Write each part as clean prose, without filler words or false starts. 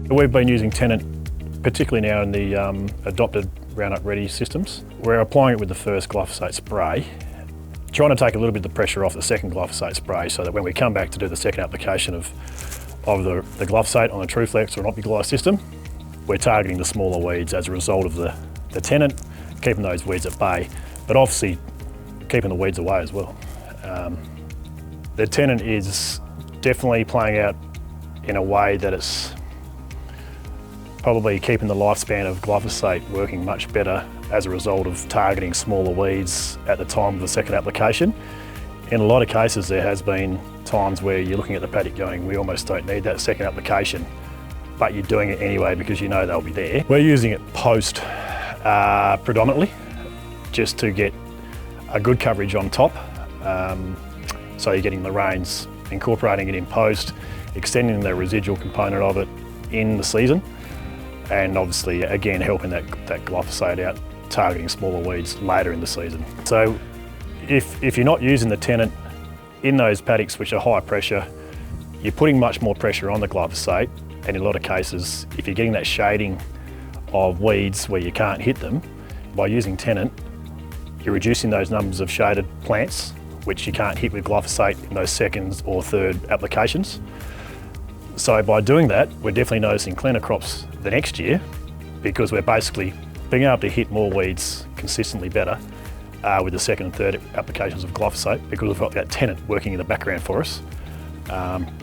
We've been using Tenet, particularly now in the adopted Roundup Ready systems. We're applying it with the first glyphosate spray, trying to take a little bit of the pressure off the second glyphosate spray so that when we come back to do the second application of the glyphosate on the TruFlex or an OptiGly system, we're targeting the smaller weeds as a result of the Tenet, keeping those weeds at bay, but obviously keeping the weeds away as well. The Tenet is definitely playing out in a way that it's probably keeping the lifespan of glyphosate working much better as a result of targeting smaller weeds at the time of the second application. In a lot of cases there has been times where you're looking at the paddock going, we almost don't need that second application, but you're doing it anyway because you know they'll be there. We're using it post predominantly, just to get a good coverage on top. So you're getting the rains, incorporating it in post, extending the residual component of it in the season, and obviously again helping that glyphosate out, targeting smaller weeds later in the season. So if you're not using the Tenet in those paddocks which are high pressure, you're putting much more pressure on the glyphosate, and in a lot of cases if you're getting that shading of weeds where you can't hit them, by using Tenet you're reducing those numbers of shaded plants which you can't hit with glyphosate in those second or third applications. So by doing that, we're definitely noticing cleaner crops the next year because we're basically being able to hit more weeds consistently better with the second and third applications of glyphosate because we've got that Tenet working in the background for us,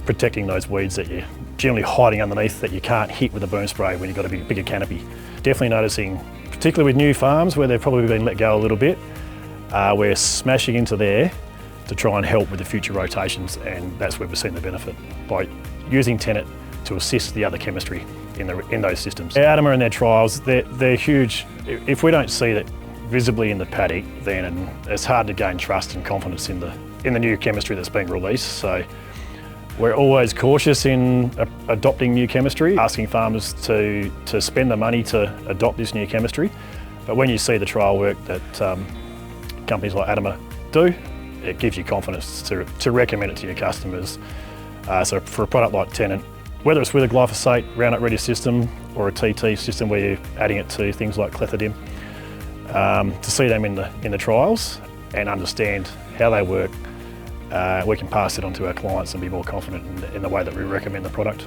protecting those weeds that you're generally hiding underneath that you can't hit with a boom spray when you've got a bigger canopy. Definitely noticing, particularly with new farms where they've probably been let go a little bit, we're smashing into there to try and help with the future rotations, and that's where we're seeing the benefit by using Tenet to assist the other chemistry in those systems. Adama and their trials, they're huge. If we don't see that visibly in the paddock, then it's hard to gain trust and confidence in the new chemistry that's being released. So we're always cautious in adopting new chemistry, asking farmers to spend the money to adopt this new chemistry. But when you see the trial work that companies like Adama do, it gives you confidence to recommend it to your customers. So for a product like Tenet, whether it's with a glyphosate Roundup Ready system or a TT system where you're adding it to things like clethodim, to see them in the trials and understand how they work, we can pass it on to our clients and be more confident in the way that we recommend the product.